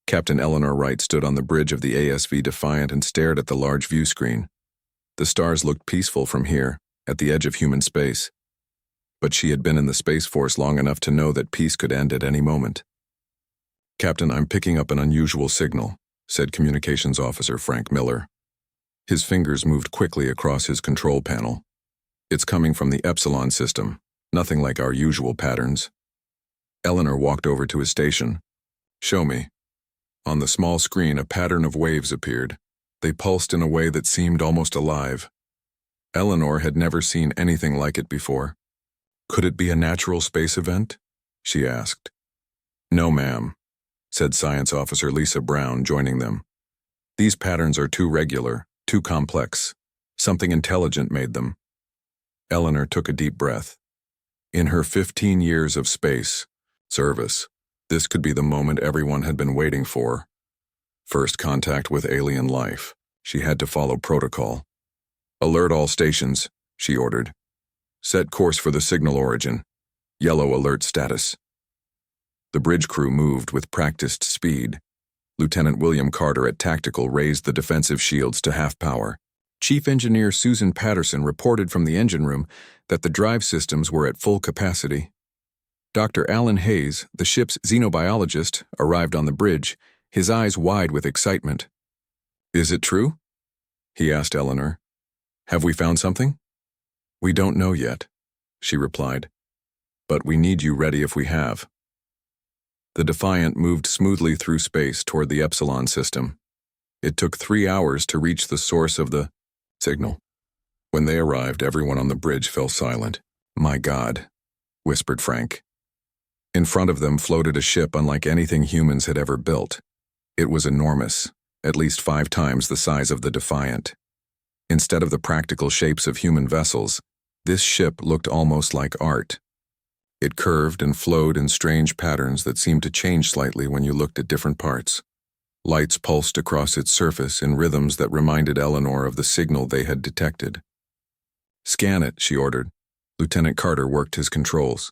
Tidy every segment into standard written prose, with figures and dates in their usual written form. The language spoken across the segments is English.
Captain Eleanor Wright stood on the bridge of the ASV Defiant and stared at the large view screen. The stars looked peaceful from here, at the edge of human space. But she had been in the Space Force long enough to know that peace could end at any moment. "Captain, I'm picking up an unusual signal," said Communications Officer Frank Miller. His fingers moved quickly across his control panel. "It's coming from the Epsilon system, nothing like our usual patterns." Eleanor walked over to his station. "Show me." On the small screen, a pattern of waves appeared. They pulsed in a way that seemed almost alive. Eleanor had never seen anything like it before. "Could it be a natural space event?" she asked. "No, ma'am," said Science Officer Lisa Brown, joining them. "These patterns are too regular, too complex. Something intelligent made them." Eleanor took a deep breath. In her 15 years of space service, this could be the moment everyone had been waiting for. First contact with alien life. She had to follow protocol. "Alert all stations," she ordered. "Set course for the signal origin. Yellow alert status." The bridge crew moved with practiced speed. Lieutenant William Carter at Tactical raised the defensive shields to half power. Chief Engineer Susan Patterson reported from the engine room that the drive systems were at full capacity. Dr. Alan Hayes, the ship's xenobiologist, arrived on the bridge, his eyes wide with excitement. "Is it true?" he asked Eleanor. "Have we found something?" "We don't know yet," she replied. "But we need you ready if we have." The Defiant moved smoothly through space toward the Epsilon system. It took 3 hours to reach the source of the signal. When they arrived, everyone on the bridge fell silent. "My God," whispered Frank. In front of them floated a ship unlike anything humans had ever built. It was enormous, at least 5 times the size of the Defiant. Instead of the practical shapes of human vessels, this ship looked almost like art. It curved and flowed in strange patterns that seemed to change slightly when you looked at different parts. Lights pulsed across its surface in rhythms that reminded Eleanor of the signal they had detected. "Scan it," she ordered. Lieutenant Carter worked his controls.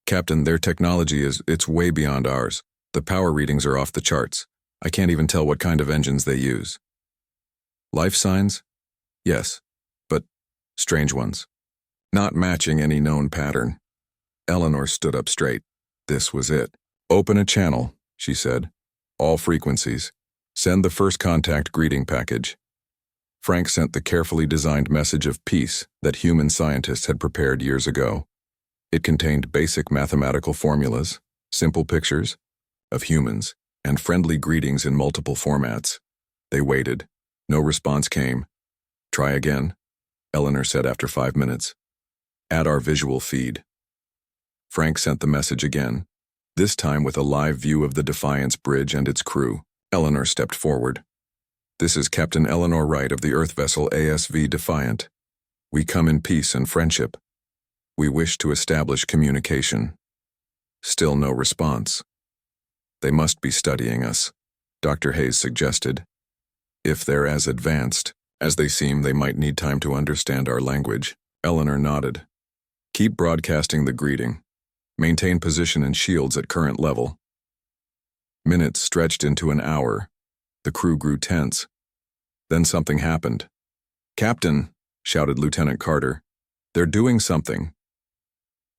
"Captain, their technology it's way beyond ours. The power readings are off the charts. I can't even tell what kind of engines they use." "Life signs?" "Yes, but strange ones. Not matching any known pattern." Eleanor stood up straight. This was it. "Open a channel," she said. "All frequencies. Send the first contact greeting package." Frank sent the carefully designed message of peace that human scientists had prepared years ago. It contained basic mathematical formulas, simple pictures of humans, and friendly greetings in multiple formats. They waited. No response came. "Try again," Eleanor said after 5 minutes. "Add our visual feed." Frank sent the message again, this time with a live view of the Defiant's bridge and its crew. Eleanor stepped forward. "This is Captain Eleanor Wright of the Earth vessel ASV Defiant. We come in peace and friendship. We wish to establish communication." Still no response. "They must be studying us," Dr. Hayes suggested. "If they're as advanced as they seem, they might need time to understand our language." Eleanor nodded. "Keep broadcasting the greeting. Maintain position and shields at current level." Minutes stretched into an hour. The crew grew tense. Then something happened. "Captain," shouted Lieutenant Carter, "they're doing something."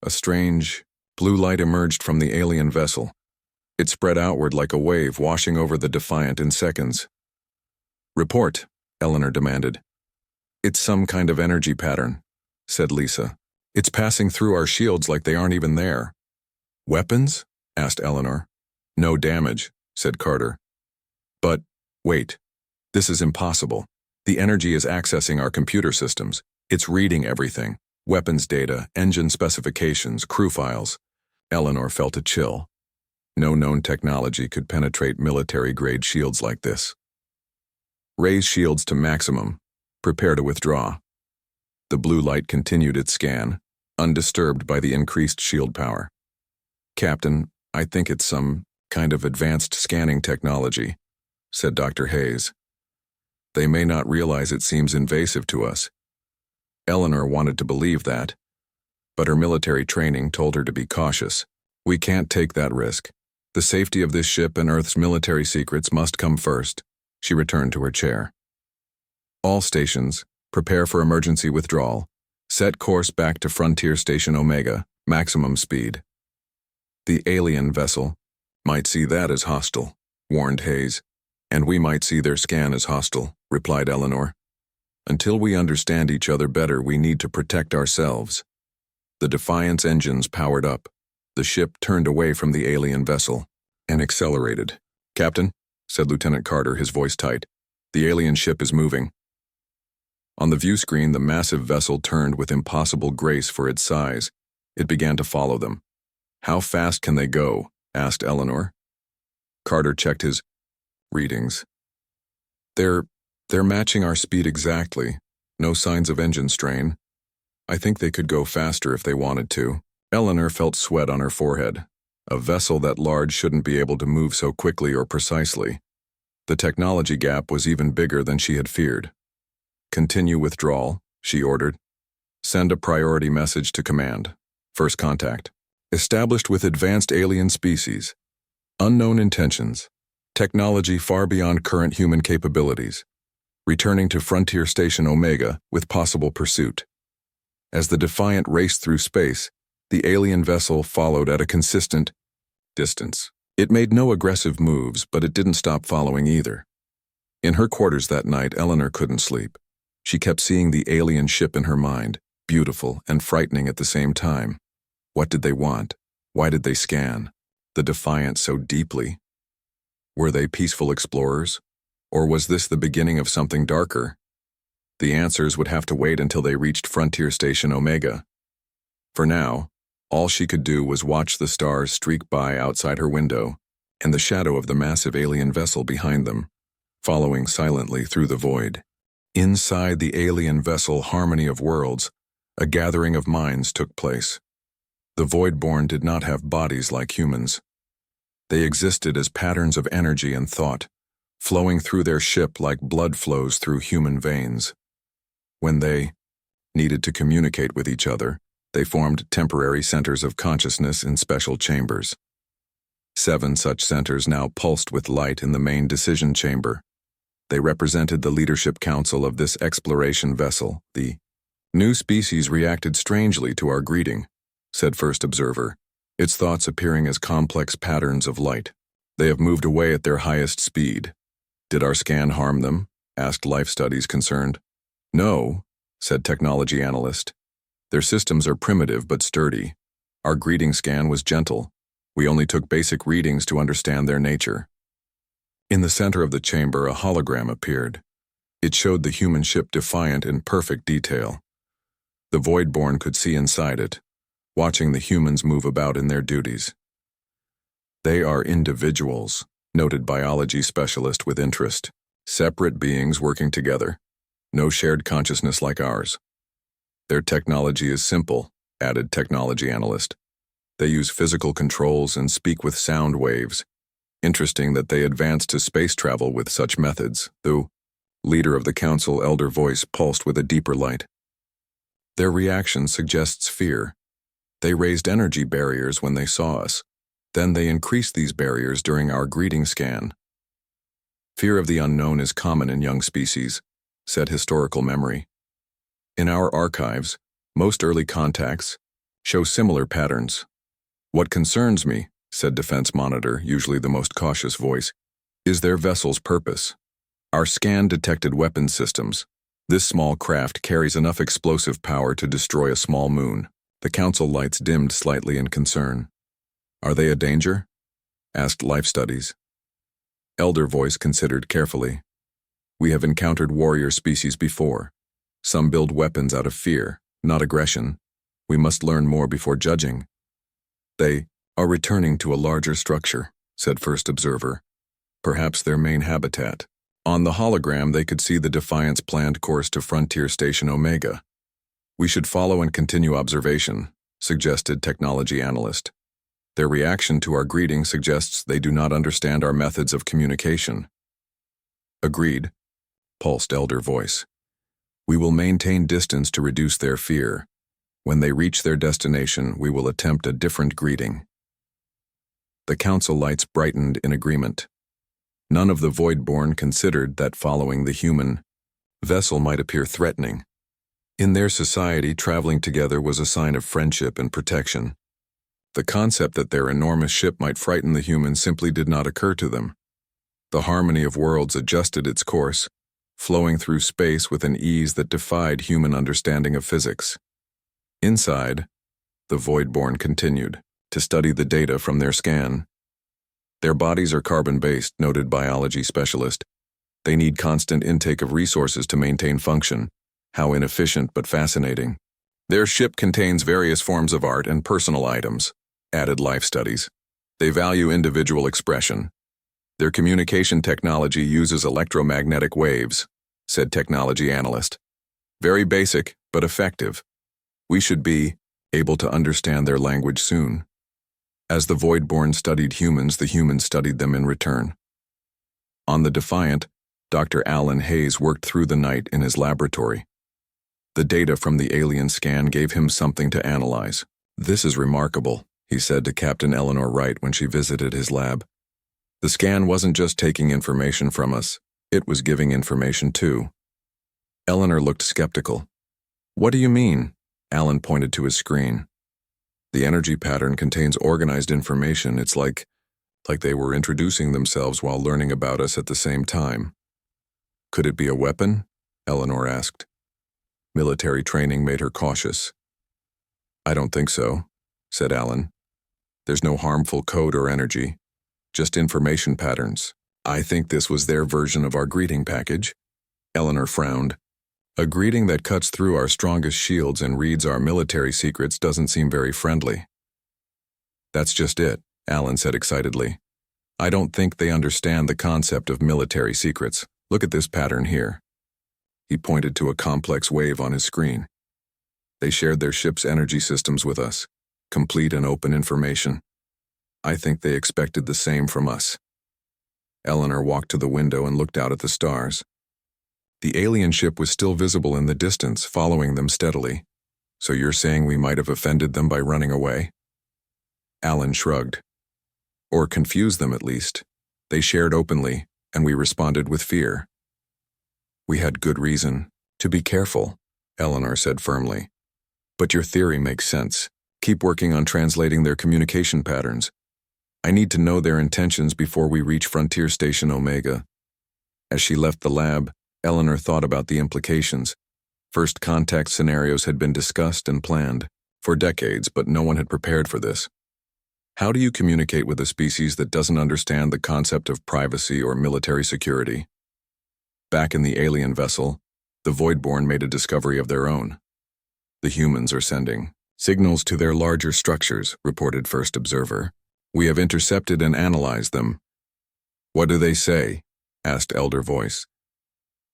A strange, blue light emerged from the alien vessel. It spread outward like a wave, washing over the Defiant in seconds. "Report," Eleanor demanded. "It's some kind of energy pattern," said Lisa. "It's passing through our shields like they aren't even there." "Weapons?" asked Eleanor. "No damage," said Carter. "But, wait. This is impossible. The energy is accessing our computer systems. It's reading everything. Weapons data, engine specifications, crew files." Eleanor felt a chill. No known technology could penetrate military-grade shields like this. "Raise shields to maximum. Prepare to withdraw." The blue light continued its scan, undisturbed by the increased shield power. "Captain, I think it's some kind of advanced scanning technology," said Dr. Hayes. "They may not realize it seems invasive to us." Eleanor wanted to believe that, but her military training told her to be cautious. "We can't take that risk. The safety of this ship and Earth's military secrets must come first. She returned to her chair. All stations, prepare for emergency withdrawal. Set course back to Frontier Station Omega, maximum speed. The alien vessel might see that as hostile, warned Hayes. And we might see their scan as hostile, replied Eleanor. Until we understand each other better, we need to protect ourselves. The Defiant's engines powered up. The ship turned away from the alien vessel and accelerated. Captain, said Lieutenant Carter, his voice tight, the alien ship is moving. On the view screen, the massive vessel turned with impossible grace for its size. It began to follow them. How fast can they go? Asked Eleanor. Carter checked his readings. They're matching our speed exactly. No signs of engine strain. I think they could go faster if they wanted to. Eleanor felt sweat on her forehead. A vessel that large shouldn't be able to move so quickly or precisely. The technology gap was even bigger than she had feared. Continue withdrawal, she ordered. Send a priority message to command. First contact. Established with advanced alien species. Unknown intentions. Technology far beyond current human capabilities. Returning to Frontier Station Omega with possible pursuit. As the Defiant raced through space, the alien vessel followed at a consistent distance. It made no aggressive moves, but it didn't stop following either. In her quarters that night, Eleanor couldn't sleep. She kept seeing the alien ship in her mind, beautiful and frightening at the same time. What did they want? Why did they scan the Defiant so deeply? Were they peaceful explorers? Or was this the beginning of something darker? The answers would have to wait until they reached Frontier Station Omega. For now, all she could do was watch the stars streak by outside her window and the shadow of the massive alien vessel behind them, following silently through the void. Inside the alien vessel harmony of worlds, a gathering of minds took place. The Voidborn did not have bodies like humans. They existed as patterns of energy and thought, flowing through their ship like blood flows through human veins. When they needed to communicate with each other, they formed temporary centers of consciousness in special chambers. 7 such centers now pulsed with light in the main decision chamber. They represented the leadership council of this exploration vessel. The new species reacted strangely to our greeting, said First Observer, its thoughts appearing as complex patterns of light. They have moved away at their highest speed. Did our scan harm them? Asked Life Studies, concerned. No, said Technology Analyst. Their systems are primitive but sturdy. Our greeting scan was gentle. We only took basic readings to understand their nature. In the center of the chamber, a hologram appeared. It showed the human ship Defiant in perfect detail. The Voidborn could see inside it, watching the humans move about in their duties. They are individuals, noted biology specialist with interest. Separate beings working together. No shared consciousness like ours. Their technology is simple, added Technology Analyst. They use physical controls and speak with sound waves. Interesting that they advanced to space travel with such methods, though leader of the council elder voice pulsed with a deeper light. Their reaction suggests fear. They raised energy barriers when they saw us. Then they increased these barriers during our greeting scan. Fear of the unknown is common in young species, said Historical Memory. In our archives, most early contacts show similar patterns. What concerns me, said Defense Monitor, usually the most cautious voice, is their vessel's purpose. Our scan detected weapons systems. This small craft carries enough explosive power to destroy a small moon. The council lights dimmed slightly in concern. Are they a danger? Asked Life Studies. Elder voice considered carefully. We have encountered warrior species before. Some build weapons out of fear, not aggression. We must learn more before judging. They are returning to a larger structure, said First Observer. Perhaps their main habitat. On the hologram, they could see the Defiant's planned course to Frontier Station Omega. We should follow and continue observation, suggested Technology Analyst. Their reaction to our greeting suggests they do not understand our methods of communication. Agreed, pulsed Elder voice. We will maintain distance to reduce their fear. When they reach their destination, we will attempt a different greeting. The council lights brightened in agreement. None of the Voidborn considered that following the human vessel might appear threatening. In their society, traveling together was a sign of friendship and protection. The concept that their enormous ship might frighten the humans simply did not occur to them. The harmony of worlds adjusted its course, flowing through space with an ease that defied human understanding of physics. Inside, the Voidborn continued to study the data from their scan. Their bodies are carbon-based, noted biology specialist. They need constant intake of resources to maintain function. How inefficient but fascinating. Their ship contains various forms of art and personal items, added life studies. They value individual expression. Their communication technology uses electromagnetic waves, said technology analyst. Very basic, but effective. We should be able to understand their language soon. As the Voidborn studied humans, the humans studied them in return. On the Defiant, Dr. Alan Hayes worked through the night in his laboratory. The data from the alien scan gave him something to analyze. This is remarkable, he said to Captain Eleanor Wright when she visited his lab. The scan wasn't just taking information from us, it was giving information too. Eleanor looked skeptical. What do you mean? Alan pointed to his screen. The energy pattern contains organized information. It's like they were introducing themselves while learning about us at the same time. Could it be a weapon? Eleanor asked. Military training made her cautious. I don't think so, said Alan. There's no harmful code or energy, just information patterns. I think this was their version of our greeting package. Eleanor frowned. A greeting that cuts through our strongest shields and reads our military secrets doesn't seem very friendly. That's just it, Alan said excitedly. I don't think they understand the concept of military secrets. Look at this pattern here. He pointed to a complex wave on his screen. They shared their ship's energy systems with us, complete and open information. I think they expected the same from us. Eleanor walked to the window and looked out at the stars. The alien ship was still visible in the distance, following them steadily. So you're saying we might have offended them by running away? Alan shrugged. Or confused them at least. They shared openly, and we responded with fear. We had good reason to be careful, Eleanor said firmly. But your theory makes sense. Keep working on translating their communication patterns. I need to know their intentions before we reach Frontier Station Omega. As she left the lab, Eleanor thought about the implications. First contact scenarios had been discussed and planned for decades, but no one had prepared for this. How do you communicate with a species that doesn't understand the concept of privacy or military security? Back in the alien vessel, the Voidborn made a discovery of their own. The humans are sending signals to their larger structures, reported First Observer. We have intercepted and analyzed them. What do they say? Asked Elder Voice.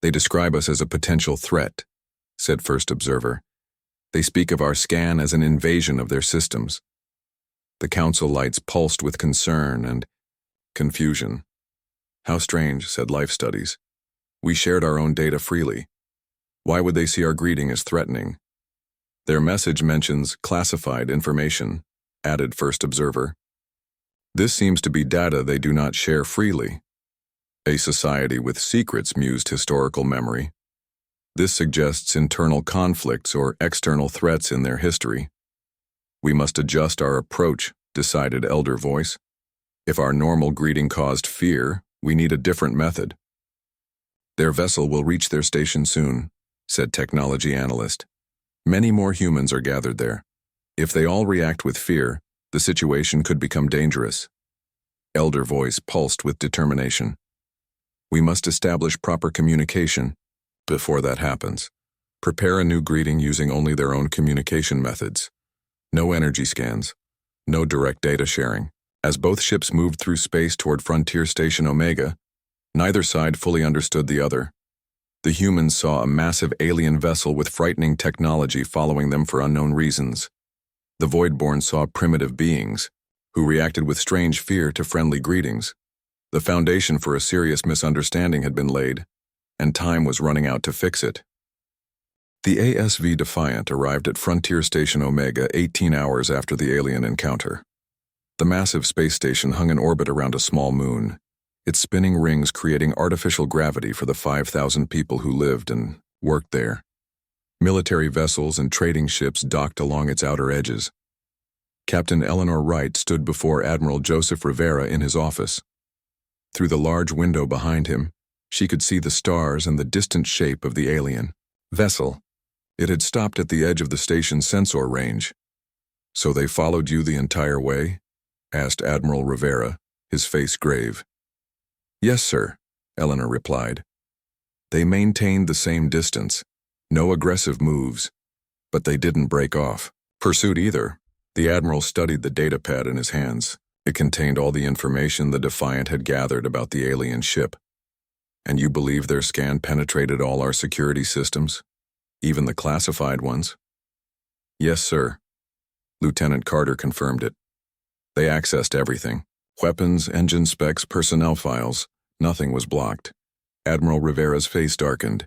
They describe us as a potential threat, said First Observer. They speak of our scan as an invasion of their systems. The council lights pulsed with concern and confusion. How strange, said Life Studies. We shared our own data freely. Why would they see our greeting as threatening? Their message mentions classified information, added First Observer. This seems to be data they do not share freely. A society with secrets, mused Historical Memory. This suggests internal conflicts or external threats in their history. We must adjust our approach, decided Elder Voice. If our normal greeting caused fear, we need a different method. Their vessel will reach their station soon, said Technology Analyst. Many more humans are gathered there. If they all react with fear, the situation could become dangerous. Elder Voice pulsed with determination. We must establish proper communication before that happens. Prepare a new greeting using only their own communication methods. No energy scans. No direct data sharing. As both ships moved through space toward Frontier Station Omega, neither side fully understood the other. The humans saw a massive alien vessel with frightening technology following them for unknown reasons. The Voidborn saw primitive beings, who reacted with strange fear to friendly greetings. The foundation for a serious misunderstanding had been laid, and time was running out to fix it. The ASV Defiant arrived at Frontier Station Omega 18 hours after the alien encounter. The massive space station hung in orbit around a small moon, its spinning rings creating artificial gravity for the 5,000 people who lived and worked there. Military vessels and trading ships docked along its outer edges. Captain Eleanor Wright stood before Admiral Joseph Rivera in his office. Through the large window behind him, she could see the stars and the distant shape of the alien vessel. It had stopped at the edge of the station's sensor range. "So they followed you the entire way?" asked Admiral Rivera, his face grave. "Yes, sir," Eleanor replied. "They maintained the same distance, no aggressive moves, but they didn't break off pursuit either." The Admiral studied the datapad in his hands. It contained all the information the Defiant had gathered about the alien ship. "And you believe their scan penetrated all our security systems? Even the classified ones?" "Yes, sir." Lieutenant Carter confirmed it. "They accessed everything. Weapons, engine specs, personnel files. Nothing was blocked." Admiral Rivera's face darkened.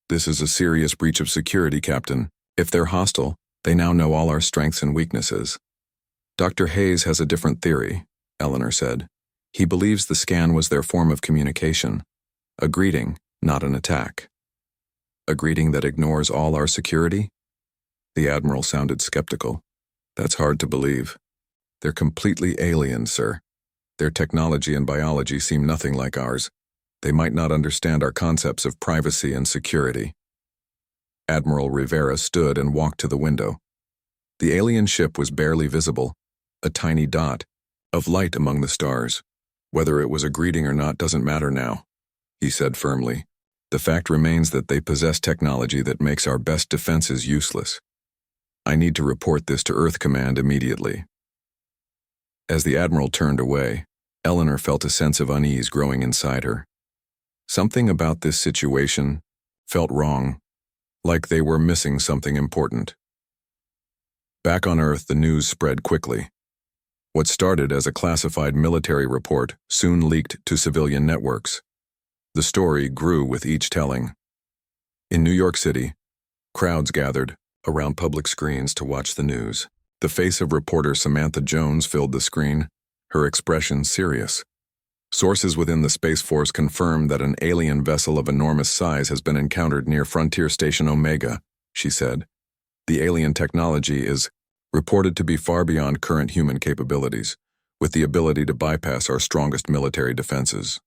"This is a serious breach of security, Captain. If they're hostile, they now know all our strengths and weaknesses." "Dr. Hayes has a different theory," Eleanor said. "He believes the scan was their form of communication. A greeting, not an attack." "A greeting that ignores all our security?" The Admiral sounded skeptical. "That's hard to believe. They're completely alien, sir. Their technology and biology seem nothing like ours. They might not understand our concepts of privacy and security." Admiral Rivera stood and walked to the window. The alien ship was barely visible, a tiny dot of light among the stars. "Whether it was a greeting or not doesn't matter now," he said firmly. "The fact remains that they possess technology that makes our best defenses useless. I need to report this to Earth Command immediately." As the Admiral turned away, Eleanor felt a sense of unease growing inside her. Something about this situation felt wrong, like they were missing something important. Back on Earth, the news spread quickly. What started as a classified military report soon leaked to civilian networks. The story grew with each telling. In New York City, crowds gathered around public screens to watch the news. The face of reporter Samantha Jones filled the screen, her expression serious. Sources within the Space Force confirmed that an alien vessel of enormous size has been encountered near Frontier Station Omega, she said. The alien technology is reported to be far beyond current human capabilities, with the ability to bypass our strongest military defenses.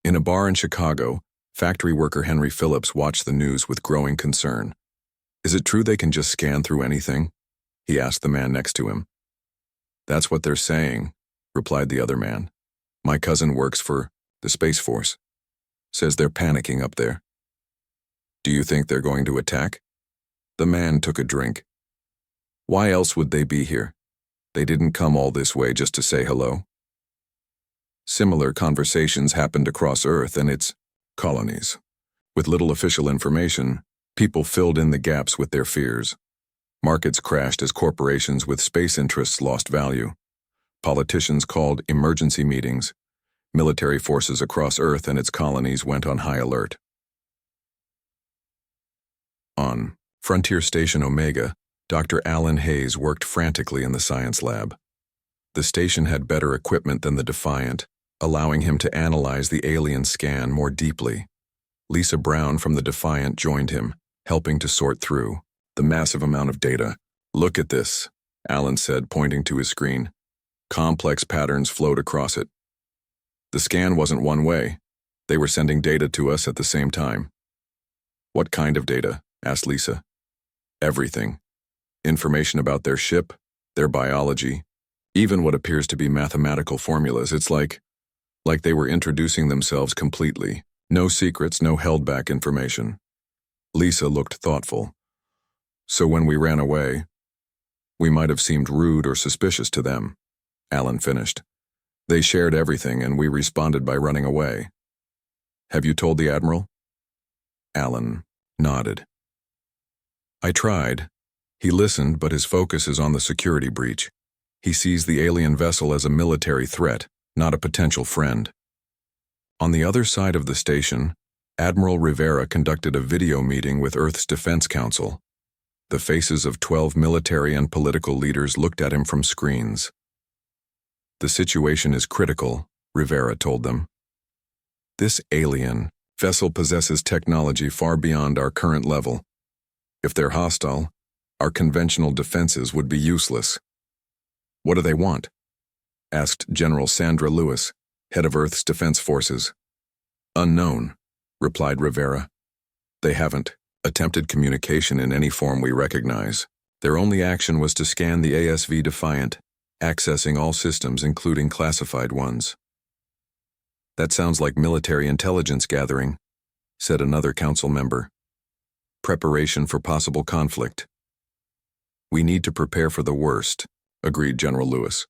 In a bar in Chicago, factory worker Henry Phillips watched the news with growing concern. "Is it true they can just scan through anything?" he asked the man next to him. "That's what they're saying," replied the other man. "My cousin works for the Space Force. Says they're panicking up there." "Do you think they're going to attack?" The man took a drink. "Why else would they be here? They didn't come all this way just to say hello." Similar conversations happened across Earth and its colonies. With little official information, people filled in the gaps with their fears. Markets crashed as corporations with space interests lost value. Politicians called emergency meetings. Military forces across Earth and its colonies went on high alert. On Frontier Station Omega, Dr. Alan Hayes worked frantically in the science lab. The station had better equipment than the Defiant, allowing him to analyze the alien scan more deeply. Lisa Brown from the Defiant joined him, helping to sort through the massive amount of data. "Look at this," Alan said, pointing to his screen. Complex patterns flowed across it. The scan wasn't one way. They were sending data to us at the same time. "What kind of data?" asked Lisa. "Everything. Information about their ship, their biology, even what appears to be mathematical formulas. It's like they were introducing themselves completely. No secrets, no held-back information." Lisa looked thoughtful. "So when we ran away, we might have seemed rude or suspicious to them," Alan finished. "They shared everything and we responded by running away. Have you told the Admiral?" Alan nodded. "I tried. He listened, but his focus is on the security breach. He sees the alien vessel as a military threat, not a potential friend." On the other side of the station, Admiral Rivera conducted a video meeting with Earth's Defense Council. The faces of 12 military and political leaders looked at him from screens. The situation is critical, Rivera told them. This alien vessel possesses technology far beyond our current level. If they're hostile, our conventional defenses would be useless. What do they want? Asked General Sandra Lewis, head of Earth's Defense Forces. Unknown, replied Rivera. They haven't attempted communication in any form we recognize. Their only action was to scan the ASV Defiant, accessing all systems including classified ones. That sounds like military intelligence gathering, said another council member. Preparation for possible conflict. We need to prepare for the worst, agreed General Lewis.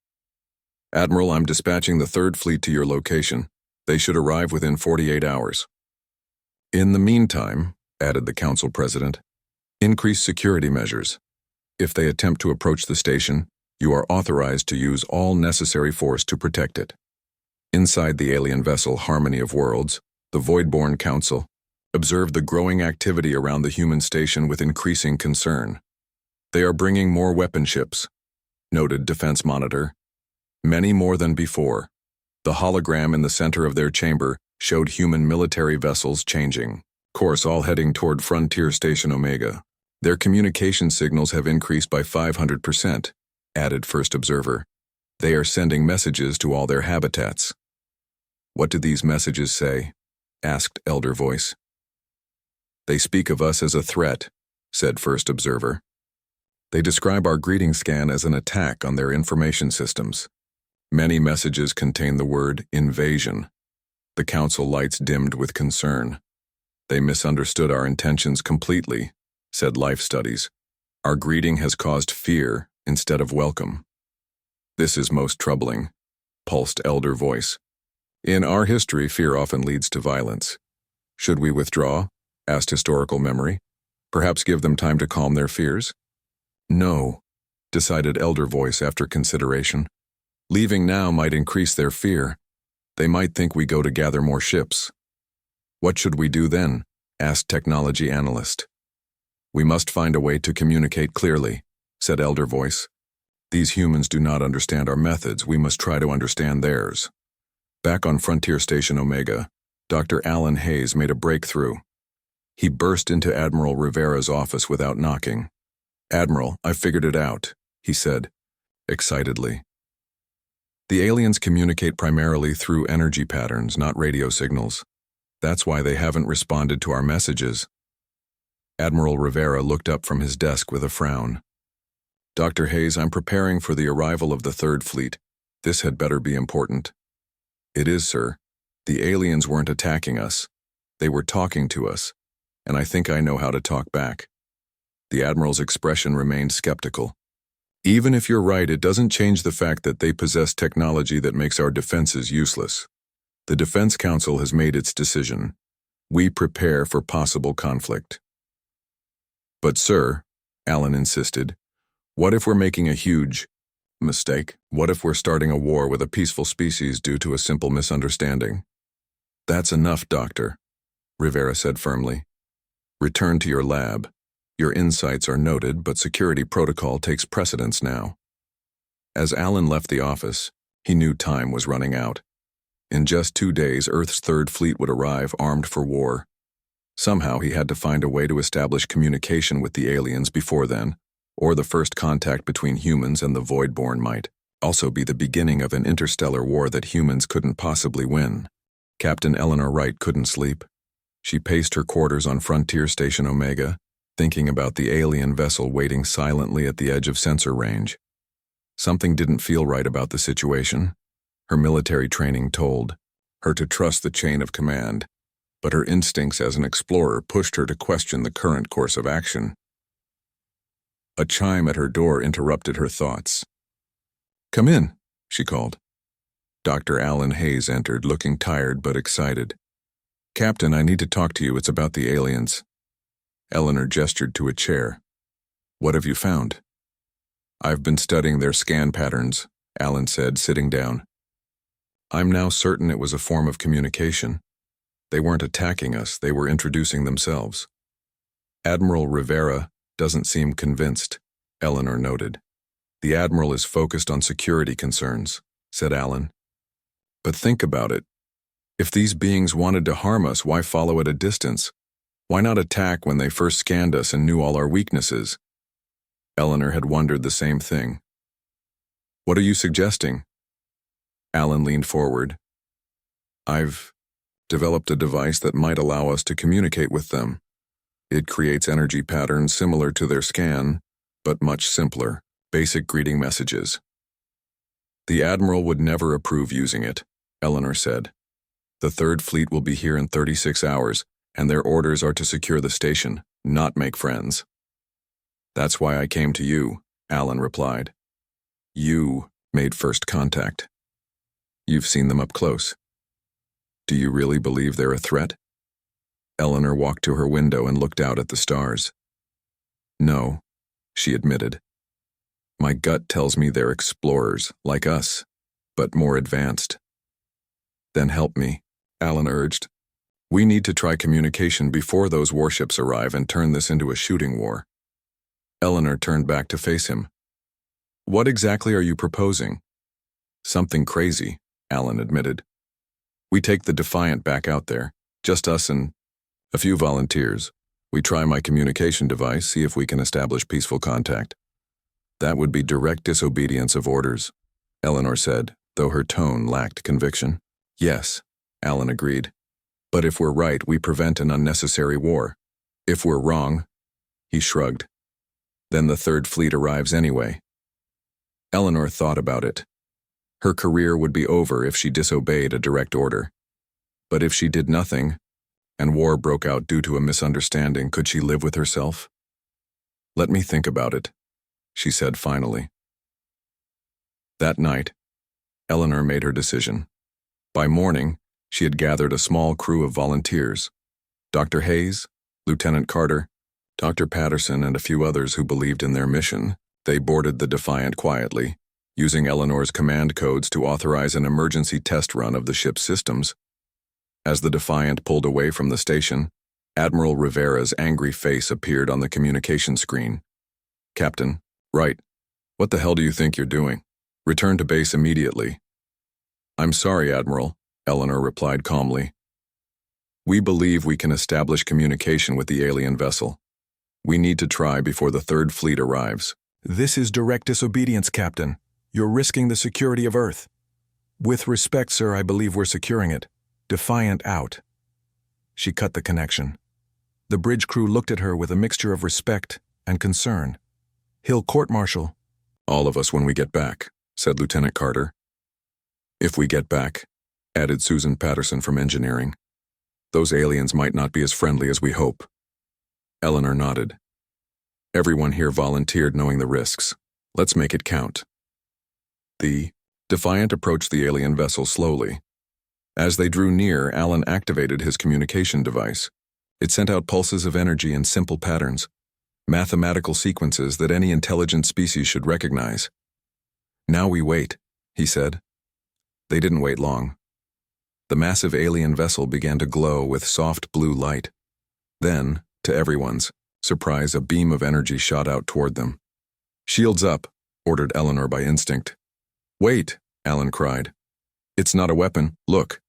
Admiral, I'm dispatching the 3rd Fleet to your location. They should arrive within 48 hours. In the meantime, added the council president, increase security measures. If they attempt to approach the station, you are authorized to use all necessary force to protect it. Inside the alien vessel Harmony of Worlds, the Voidborn Council observed the growing activity around the human station with increasing concern. They are bringing more weapon ships, noted Defense Monitor. Many more than before. The hologram in the center of their chamber showed human military vessels changing course, all heading toward Frontier Station Omega. Their communication signals have increased by 500%, added First Observer. They are sending messages to all their habitats. What do these messages say? Asked Elder Voice. They speak of us as a threat, said First Observer. They describe our greeting scan as an attack on their information systems. Many messages contain the word invasion. The council lights dimmed with concern. They misunderstood our intentions completely, said Life Studies. Our greeting has caused fear instead of welcome. This is most troubling, pulsed Elder Voice. In our history, fear often leads to violence. Should we withdraw? Asked Historical Memory. Perhaps give them time to calm their fears? No, decided Elder Voice after consideration. Leaving now might increase their fear. They might think we go to gather more ships. What should we do then? Asked Technology Analyst. We must find a way to communicate clearly, said Elder Voice. These humans do not understand our methods. We must try to understand theirs. Back on Frontier Station Omega, Dr. Alan Hayes made a breakthrough. He burst into Admiral Rivera's office without knocking. Admiral, I figured it out, he said, excitedly. The aliens communicate primarily through energy patterns, not radio signals. That's why they haven't responded to our messages. Admiral Rivera looked up from his desk with a frown. Dr. Hayes, I'm preparing for the arrival of the 3rd Fleet. This had better be important. It is, sir. The aliens weren't attacking us. They were talking to us, and I think I know how to talk back. The Admiral's expression remained skeptical. Even if you're right, it doesn't change the fact that they possess technology that makes our defenses useless. The Defense Council has made its decision. We prepare for possible conflict. But sir, Alan insisted, what if we're making a huge mistake? What if we're starting a war with a peaceful species due to a simple misunderstanding? That's enough, Doctor, Rivera said firmly. Return to your lab. Your insights are noted, but security protocol takes precedence now. As Alan left the office, he knew time was running out. In just 2 days, Earth's 3rd Fleet would arrive armed for war. Somehow he had to find a way to establish communication with the aliens before then, or the first contact between humans and the Voidborn might also be the beginning of an interstellar war that humans couldn't possibly win. Captain Eleanor Wright couldn't sleep. She paced her quarters on Frontier Station Omega, thinking about the alien vessel waiting silently at the edge of sensor range. Something didn't feel right about the situation. Her military training told her to trust the chain of command, but her instincts as an explorer pushed her to question the current course of action. A chime at her door interrupted her thoughts. Come in, she called. Dr. Alan Hayes entered, looking tired but excited. Captain, I need to talk to you. It's about the aliens. Eleanor gestured to a chair. What have you found? I've been studying their scan patterns, Alan said, sitting down. I'm now certain it was a form of communication. They weren't attacking us, they were introducing themselves. Admiral Rivera doesn't seem convinced, Eleanor noted. The Admiral is focused on security concerns, said Alan. But think about it. If these beings wanted to harm us, why follow at a distance? Why not attack when they first scanned us and knew all our weaknesses? Eleanor had wondered the same thing. What are you suggesting? Alan leaned forward. I've developed a device that might allow us to communicate with them. It creates energy patterns similar to their scan, but much simpler, basic greeting messages. The Admiral would never approve using it, Eleanor said. The Third Fleet will be here in 36 hours, and their orders are to secure the station, not make friends. That's why I came to you, Alan replied. You made first contact. You've seen them up close. Do you really believe they're a threat? Eleanor walked to her window and looked out at the stars. No, she admitted. My gut tells me they're explorers, like us, but more advanced. Then help me, Alan urged. We need to try communication before those warships arrive and turn this into a shooting war. Eleanor turned back to face him. What exactly are you proposing? Something crazy, Alan admitted. We take the Defiant back out there, just us and a few volunteers. We try my communication device, see if we can establish peaceful contact. That would be direct disobedience of orders, Eleanor said, though her tone lacked conviction. Yes, Alan agreed. But if we're right, we prevent an unnecessary war. If we're wrong, he shrugged. Then the Third Fleet arrives anyway. Eleanor thought about it. Her career would be over if she disobeyed a direct order. But if she did nothing, and war broke out due to a misunderstanding, could she live with herself? Let me think about it, she said finally. That night, Eleanor made her decision. By morning, she had gathered a small crew of volunteers. Dr. Hayes, Lieutenant Carter, Dr. Patterson, and a few others who believed in their mission. They boarded the Defiant quietly, using Eleanor's command codes to authorize an emergency test run of the ship's systems. As the Defiant pulled away from the station, Admiral Rivera's angry face appeared on the communication screen. Captain, right. What the hell do you think you're doing? Return to base immediately. I'm sorry, Admiral, Eleanor replied calmly. We believe we can establish communication with the alien vessel. We need to try before the Third Fleet arrives. This is direct disobedience, Captain. You're risking the security of Earth. With respect, sir, I believe we're securing it. Defiant out. She cut the connection. The bridge crew looked at her with a mixture of respect and concern. Hill court-martial. All of us when we get back, said Lieutenant Carter. If we get back, added Susan Patterson from engineering. Those aliens might not be as friendly as we hope. Eleanor nodded. Everyone here volunteered knowing the risks. Let's make it count. The Defiant approached the alien vessel slowly. As they drew near, Alan activated his communication device. It sent out pulses of energy in simple patterns, mathematical sequences that any intelligent species should recognize. Now we wait, he said. They didn't wait long. The massive alien vessel began to glow with soft blue light. Then, to everyone's surprise, a beam of energy shot out toward them. Shields up, ordered Eleanor by instinct. Wait, Alan cried. It's not a weapon, look.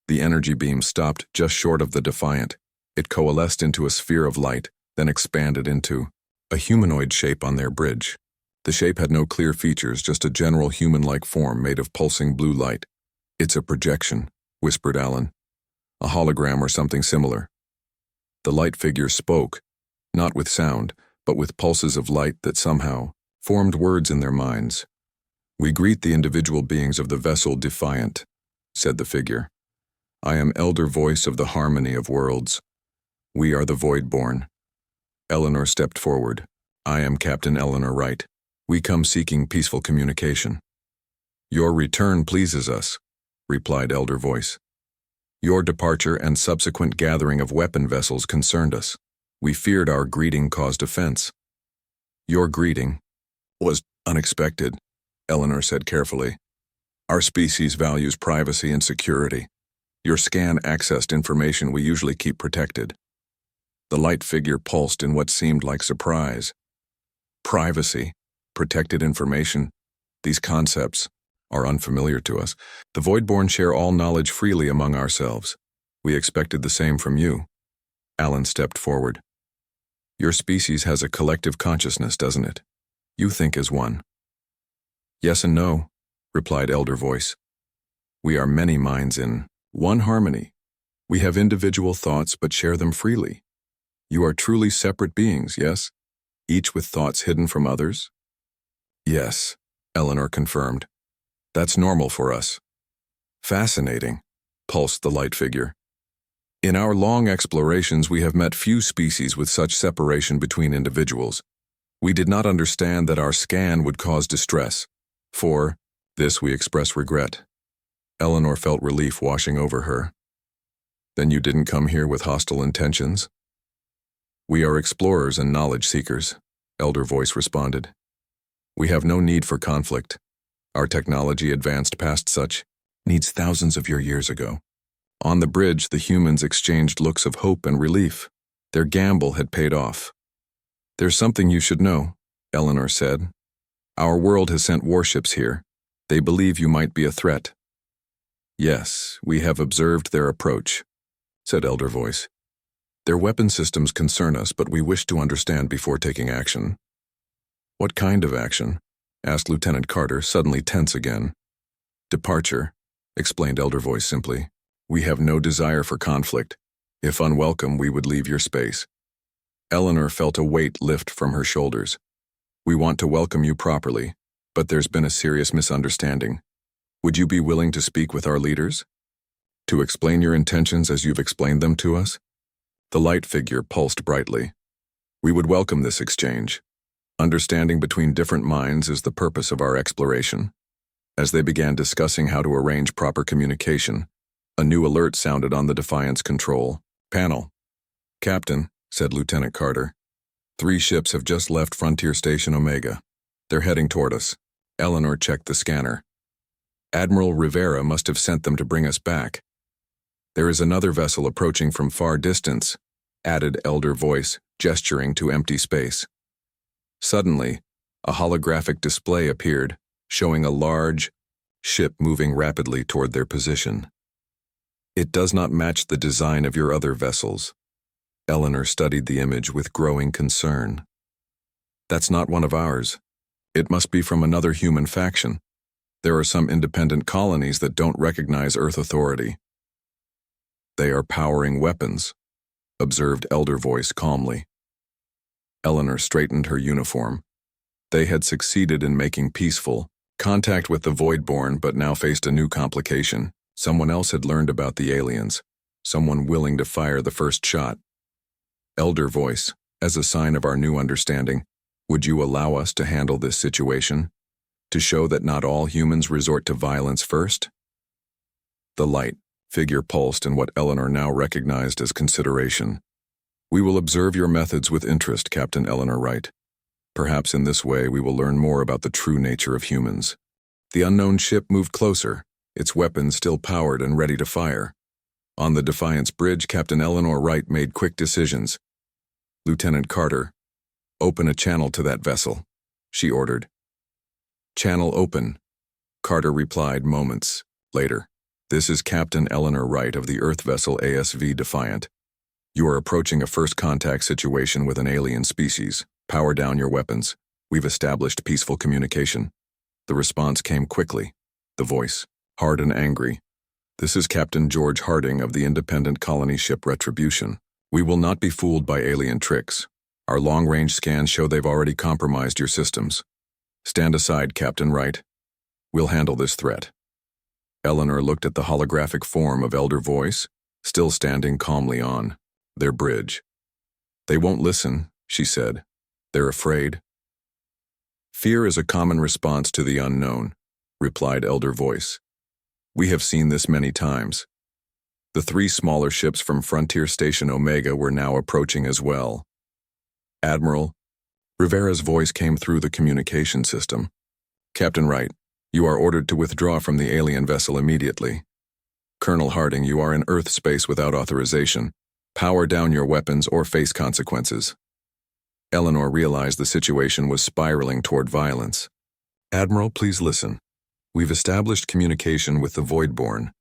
The energy beam stopped just short of the Defiant. It coalesced into a sphere of light, then expanded into a humanoid shape on their bridge. The shape had no clear features, just a general human-like form made of pulsing blue light. It's a projection, whispered Alan. A hologram or something similar. The light figure spoke, not with sound, but with pulses of light that somehow formed words in their minds. We greet the individual beings of the vessel Defiant, said the figure. I am elder voice of the harmony of worlds. We are the Voidborn. Eleanor stepped forward. I am Captain Eleanor Wright. We come seeking peaceful communication. Your return pleases us, replied Elder Voice. Your departure and subsequent gathering of weapon vessels concerned us. We feared our greeting caused offense. Your greeting was unexpected, Eleanor said carefully. Our species values privacy and security. Your scan accessed information we usually keep protected. The light figure pulsed in what seemed like surprise. Privacy, protected information, these concepts, are unfamiliar to us. The Voidborn share all knowledge freely among ourselves. We expected the same from you. Alan stepped forward. Your species has a collective consciousness, doesn't it? You think as one. Yes and no, replied Elder Voice. We are many minds in one harmony. We have individual thoughts but share them freely. You are truly separate beings, yes? Each with thoughts hidden from others? Yes, Eleanor confirmed. That's normal for us. Fascinating, pulsed the light figure. In our long explorations, we have met few species with such separation between individuals. We did not understand that our scan would cause distress. For this we express regret. Eleanor felt relief washing over her. Then you didn't come here with hostile intentions? We are explorers and knowledge seekers, Elder Voice responded. We have no need for conflict. Our technology advanced past such needs thousands of your years ago. On the bridge, the humans exchanged looks of hope and relief. Their gamble had paid off. There's something you should know, Eleanor said. Our world has sent warships here. They believe you might be a threat. Yes, we have observed their approach, said Elder Voice. Their weapon systems concern us, but we wish to understand before taking action. What kind of action? Asked Lieutenant Carter, suddenly tense again. Departure, explained Elder Voice simply. We have no desire for conflict. If unwelcome, we would leave your space. Eleanor felt a weight lift from her shoulders. We want to welcome you properly, but there's been a serious misunderstanding. Would you be willing to speak with our leaders? To explain your intentions as you've explained them to us? The light figure pulsed brightly. We would welcome this exchange. Understanding between different minds is the purpose of our exploration. As they began discussing how to arrange proper communication, a new alert sounded on the Defiance control panel. Captain, said Lieutenant Carter, 3 ships have just left Frontier Station Omega. They're heading toward us. Eleanor checked the scanner. Admiral Rivera must have sent them to bring us back. There is another vessel approaching from far distance, added Elder Voice, gesturing to empty space. Suddenly, a holographic display appeared, showing a large ship moving rapidly toward their position. It does not match the design of your other vessels. Eleanor studied the image with growing concern. That's not one of ours. It must be from another human faction. There are some independent colonies that don't recognize Earth authority. They are powering weapons, observed Elder Voice calmly. Eleanor straightened her uniform. They had succeeded in making peaceful contact with the Voidborn, but now faced a new complication. Someone else had learned about the aliens, someone willing to fire the first shot. Elder Voice, as a sign of our new understanding, would you allow us to handle this situation? To show that not all humans resort to violence first? The light figure pulsed in what Eleanor now recognized as consideration. We will observe your methods with interest, Captain Eleanor Wright. Perhaps in this way we will learn more about the true nature of humans. The unknown ship moved closer, its weapons still powered and ready to fire. On the Defiance bridge, Captain Eleanor Wright made quick decisions. Lieutenant Carter, open a channel to that vessel, she ordered. Channel open, Carter replied moments later. This is Captain Eleanor Wright of the Earth vessel ASV Defiant. You are approaching a first contact situation with an alien species. Power down your weapons. We've established peaceful communication. The response came quickly. The voice, hard and angry. This is Captain George Harding of the independent colony ship Retribution. We will not be fooled by alien tricks. Our long-range scans show they've already compromised your systems. Stand aside, Captain Wright. We'll handle this threat. Eleanor looked at the holographic form of Elder Voice, still standing calmly on their bridge. They won't listen, she said. They're afraid. Fear is a common response to the unknown, replied Elder Voice. We have seen this many times. The 3 smaller ships from Frontier Station Omega were now approaching as well. Admiral, Rivera's voice came through the communication system. Captain Wright, you are ordered to withdraw from the alien vessel immediately. Colonel Harding, you are in Earth space without authorization. Power down your weapons or face consequences. Eleanor realized the situation was spiraling toward violence. Admiral, please listen. We've established communication with the Voidborn.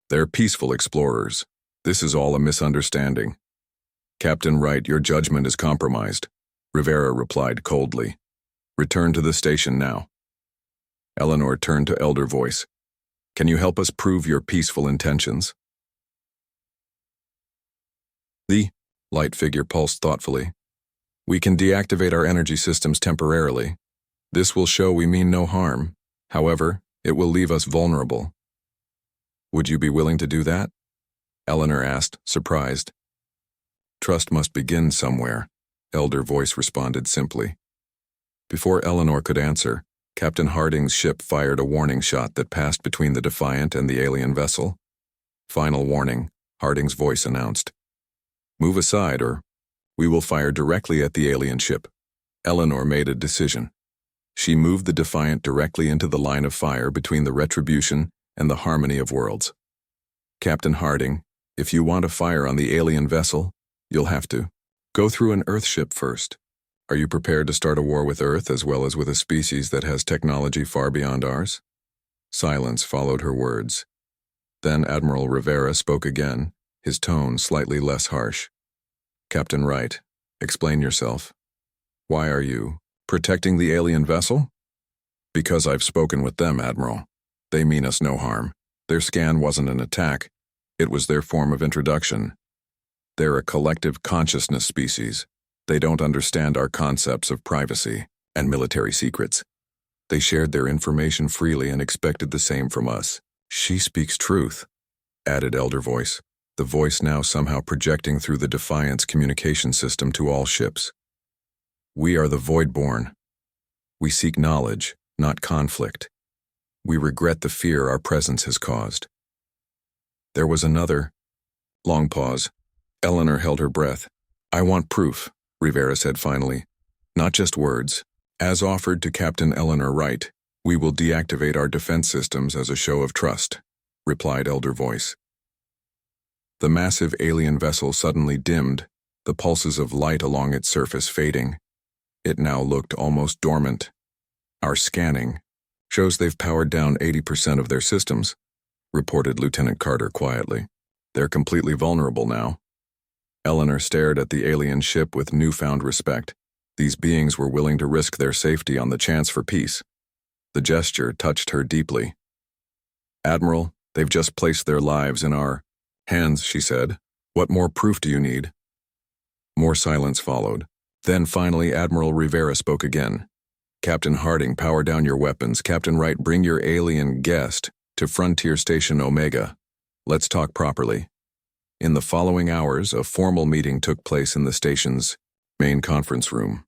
They're peaceful explorers. This is all a misunderstanding. Captain Wright, your judgment is compromised, Rivera replied coldly. Return to the station now. Eleanor turned to Elder Voice. Can you help us prove your peaceful intentions? The light figure pulsed thoughtfully. We can deactivate our energy systems temporarily. This will show we mean no harm. However, it will leave us vulnerable. Would you be willing to do that? Eleanor asked, surprised. Trust must begin somewhere, Elder Voice responded simply. Before Eleanor could answer, Captain Harding's ship fired a warning shot that passed between the Defiant and the alien vessel. Final warning, Harding's voice announced. Move aside or we will fire directly at the alien ship. Eleanor made a decision. She moved the Defiant directly into the line of fire between the Retribution and the Harmony of Worlds. Captain Harding, if you want to fire on the alien vessel, you'll have to go through an Earth ship first. Are you prepared to start a war with Earth as well as with a species that has technology far beyond ours? Silence followed her words. Then Admiral Rivera spoke again, his tone slightly less harsh. Captain Wright, explain yourself. Why are you protecting the alien vessel? Because I've spoken with them, Admiral. They mean us no harm. Their scan wasn't an attack. It was their form of introduction. They're a collective consciousness species. They don't understand our concepts of privacy and military secrets. They shared their information freely and expected the same from us. She speaks truth, added Elder Voice, the voice now somehow projecting through the Defiant's communication system to all ships. We are the Voidborn. We seek knowledge, not conflict. We regret the fear our presence has caused. There was another long pause. Eleanor held her breath. I want proof, Rivera said finally. Not just words. As offered to Captain Eleanor Wright, we will deactivate our defense systems as a show of trust, replied Elder Voice. The massive alien vessel suddenly dimmed, the pulses of light along its surface fading. It now looked almost dormant. Our scanning shows they've powered down 80% of their systems, reported Lieutenant Carter quietly. They're completely vulnerable now. Eleanor stared at the alien ship with newfound respect. These beings were willing to risk their safety on the chance for peace. The gesture touched her deeply. Admiral, they've just placed their lives in our hands, she said. What more proof do you need? More silence followed. Then finally Admiral Rivera spoke again. Captain Harding, power down your weapons. Captain Wright, bring your alien guest to Frontier Station Omega. Let's talk properly. In the following hours, a formal meeting took place in the station's main conference room.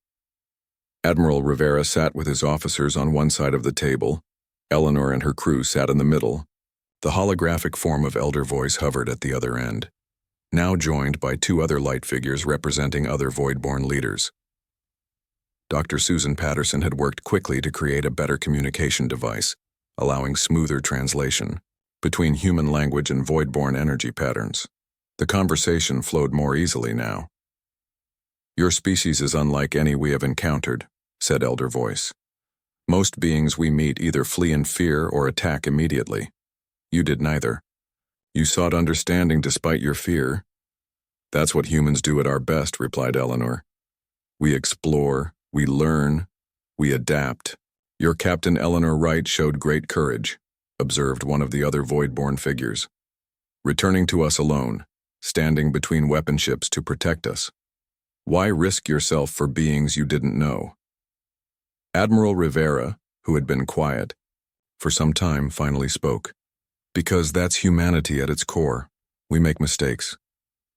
Admiral Rivera sat with his officers on one side of the table. Eleanor and her crew sat in the middle. The holographic form of Elder Voice hovered at the other end, now joined by two other light figures representing other Voidborn leaders. Dr. Susan Patterson had worked quickly to create a better communication device, allowing smoother translation between human language and Voidborn energy patterns. The conversation flowed more easily now. Your species is unlike any we have encountered, said Elder Voice. Most beings we meet either flee in fear or attack immediately. You did neither. You sought understanding despite your fear. That's what humans do at our best, replied Eleanor. We explore, we learn, we adapt. Your Captain Eleanor Wright showed great courage, observed one of the other Voidborn figures. Returning to us alone, standing between weapon ships to protect us. Why risk yourself for beings you didn't know? Admiral Rivera, who had been quiet for some time, finally spoke. Because that's humanity at its core. We make mistakes.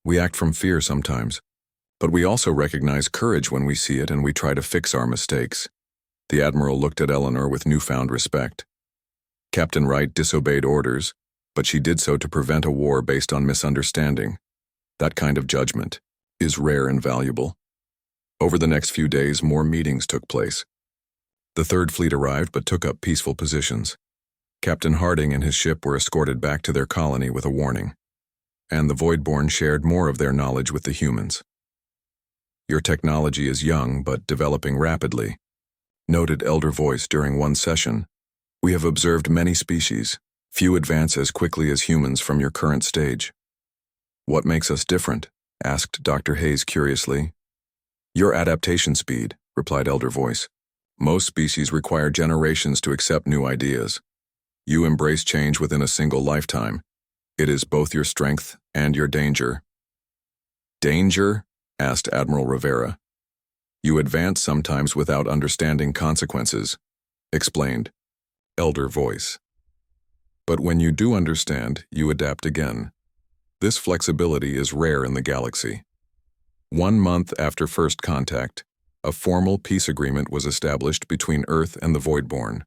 We act from fear sometimes. But we also recognize courage when we see it and we try to fix our mistakes. The Admiral looked at Eleanor with newfound respect. Captain Wright disobeyed orders, but she did so to prevent a war based on misunderstanding. That kind of judgment is rare and valuable. Over the next few days, more meetings took place. The Third Fleet arrived but took up peaceful positions. Captain Harding and his ship were escorted back to their colony with a warning, and the Voidborn shared more of their knowledge with the humans. Your technology is young but developing rapidly, noted Elder Voice during one session, We have observed many species. Few advance as quickly as humans from your current stage. What makes us different? Asked Dr. Hayes curiously. Your adaptation speed, replied Elder Voice. Most species require generations to accept new ideas. You embrace change within a single lifetime. It is both your strength and your danger. Danger? Asked Admiral Rivera. You advance sometimes without understanding consequences, explained Elder Voice. But when you do understand, you adapt again. This flexibility is rare in the galaxy. 1 month after first contact, a formal peace agreement was established between Earth and the Voidborn.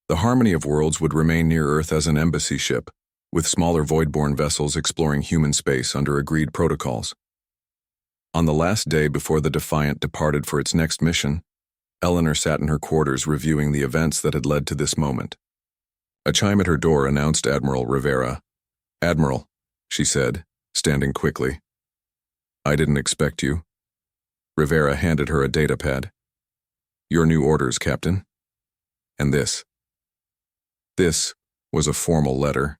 The Harmony of Worlds would remain near Earth as an embassy ship, with smaller Voidborn vessels exploring human space under agreed protocols. On the last day before the Defiant departed for its next mission, Eleanor sat in her quarters reviewing the events that had led to this moment. A chime at her door announced Admiral Rivera. "Admiral," she said, standing quickly. "I didn't expect you." Rivera handed her a datapad. "Your new orders, Captain." And this. This was a formal letter.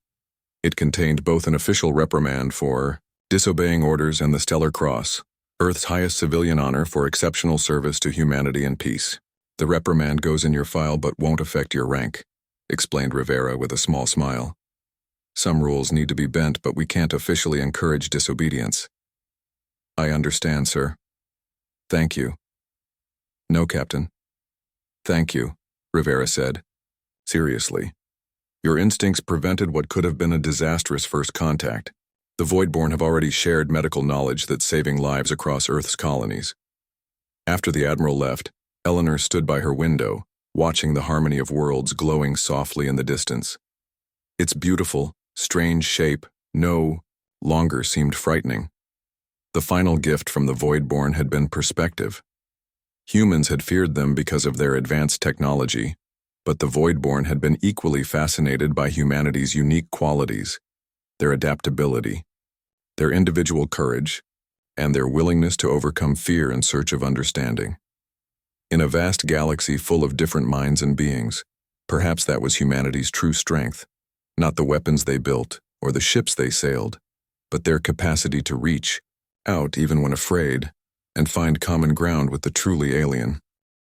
It contained both an official reprimand for disobeying orders and the Stellar Cross, Earth's highest civilian honor for exceptional service to humanity and peace. "The reprimand goes in your file but won't affect your rank," explained Rivera with a small smile. "Some rules need to be bent, but we can't officially encourage disobedience." "I understand, sir." "Thank you." "No, Captain." "Thank you," Rivera said. "Seriously. Your instincts prevented what could have been a disastrous first contact. The Voidborn have already shared medical knowledge that's saving lives across Earth's colonies." After the Admiral left, Eleanor stood by her window, watching the Harmony of Worlds glowing softly in the distance. Its beautiful, strange shape no longer seemed frightening. The final gift from the Voidborn had been perspective. Humans had feared them because of their advanced technology, but the Voidborn had been equally fascinated by humanity's unique qualities, their adaptability, their individual courage, and their willingness to overcome fear in search of understanding. In a vast galaxy full of different minds and beings, perhaps that was humanity's true strength, not the weapons they built or the ships they sailed, but their capacity to reach out even when afraid and find common ground with the truly alien.